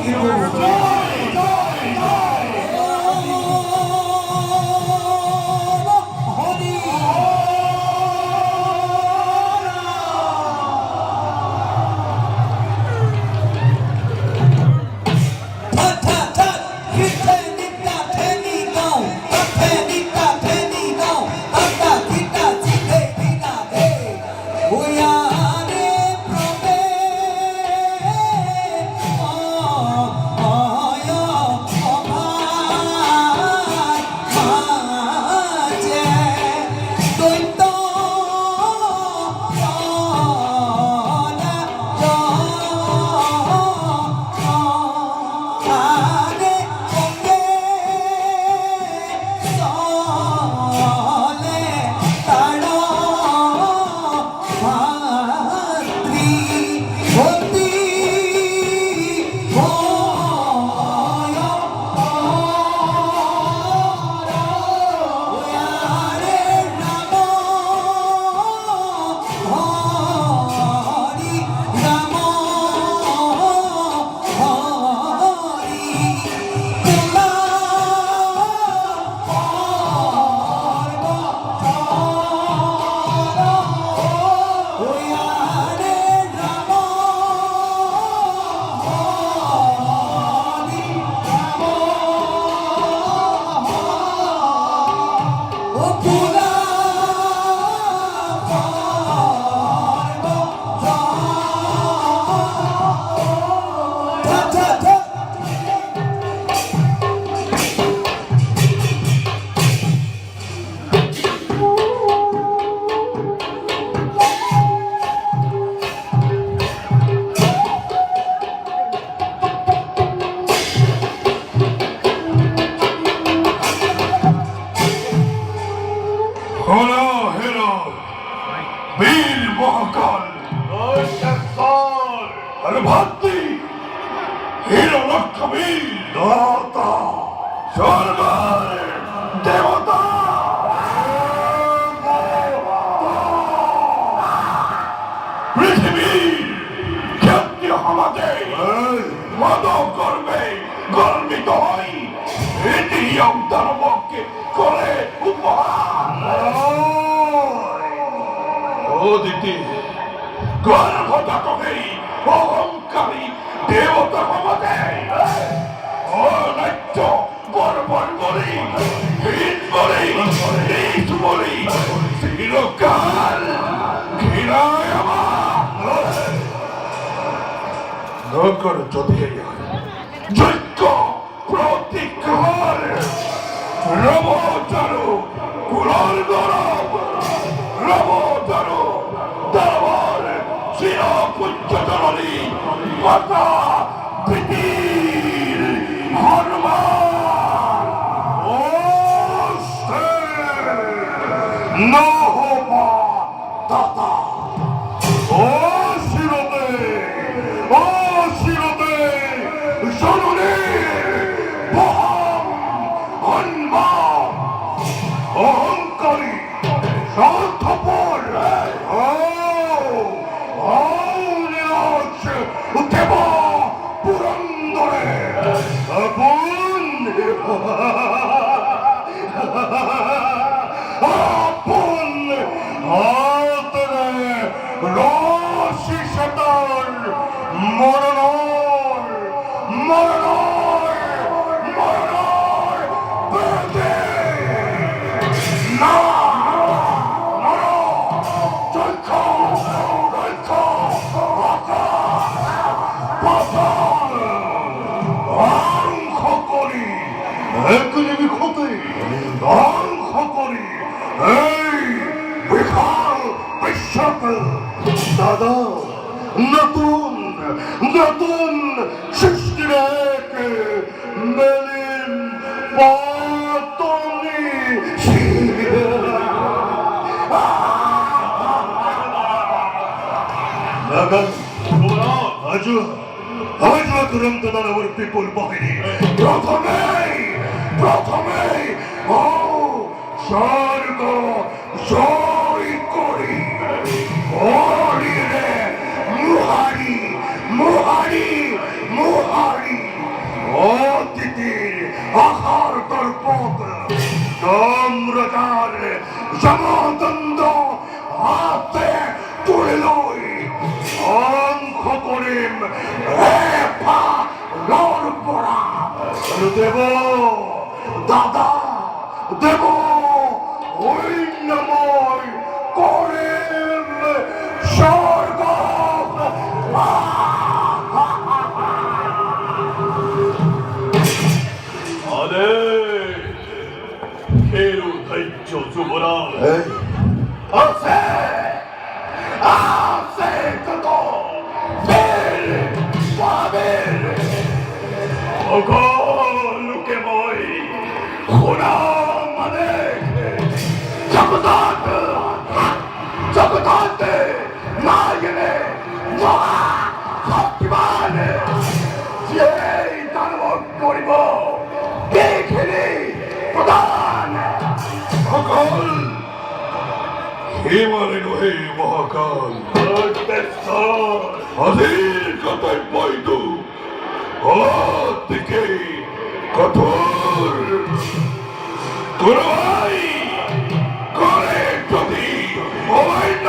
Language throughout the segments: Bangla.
Hiroyonokokhipu Ridip অহংকারী দেবতা ক্ষমতে অনাট্য বর্বর বলি হীন বলি নীচ বলি চিরকাল ঘৃণায় আমার নগর যদি যোগ্য প্রতিকার রবচারু কুলার গরব রবচারু দরবার চির পুঞ্জজননী মাতা পৃথিবীর হনুমান নহবা দাতা ও শিরতে জননী বহম হনুমান অহংকারী স্বার্থপর দেব পুরন্দরে আপন হাতরে রশি শতর মরণর বেদে না দাদা নতুন সৃষ্টির এক মেলিন পাতনি আজ তুরন্ত দানবর বিপুল বাহিনী প্রথমে ও স্বর্গ জয় করি মুহারি সম্রাটার জমদন্দ হাতে তুলে লই অঙ্ক করিম পা লড় পড়া দেব দাদা দেব ওই নময় করিম স্বর্গ আরে খেরু ধৈর্য যুবরাজ আছে আছে কত ফের পাবেন লোকে মই খোনা মানে জগদাত জগদাত না গেলে মহা শক্তিমান যে দানব করিব দেখে প্রধান সকল হিমালয় নহে মহাকাল হাজির কতই বৈদু দিকে কঠোর কুরাই করে যদি অবৈধ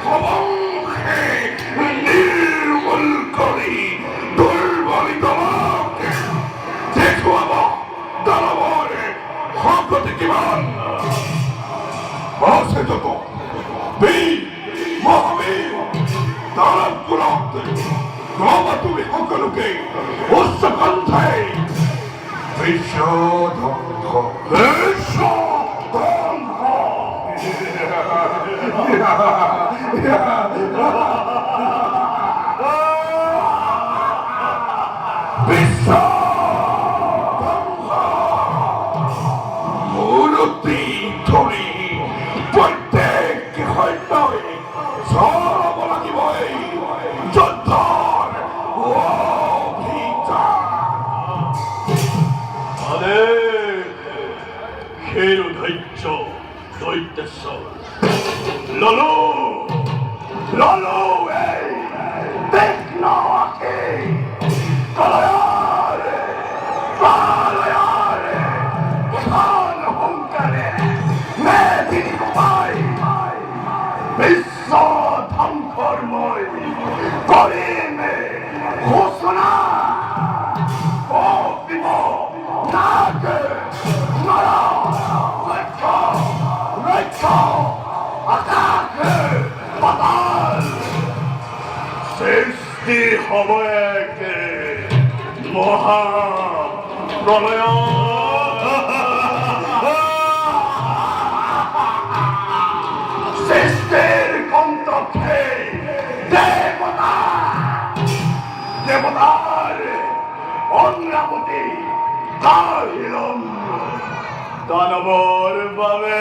খবংকে নির্মূল করি দুর্বলিত দেখুয়াব দানবরে ভগতি কিমান আছে যত বীর মহাবীর দানব গুণতে ক্রম তুমি সকলোকে উচ্চ কণ্ঠাই বিশ্বধ্বংস বিশ্বধ্বংস মূর্তি ধরি প্রত্যেক হইতই সব লাগিবই যুদ্ধর আরে খেরু ধৈর্য দৈত্যেশ্বর ললো ললো এই দেখ না আকে কলয়ারে পালয়ারে খান হুঙ্কারে মেদিনী কুমাই বিশ্ব ধ্বংসময় করিমে ঘোষণা দিব নাকে নরা লক্ষ্য লক্ষ্য আকাশে পাতাল সৃষ্টি হব এক মহা প্রলয় সৃষ্টির কণ্ঠে দেবতা দেবতার অন্নাপতি দাহিলম দানবর বাবে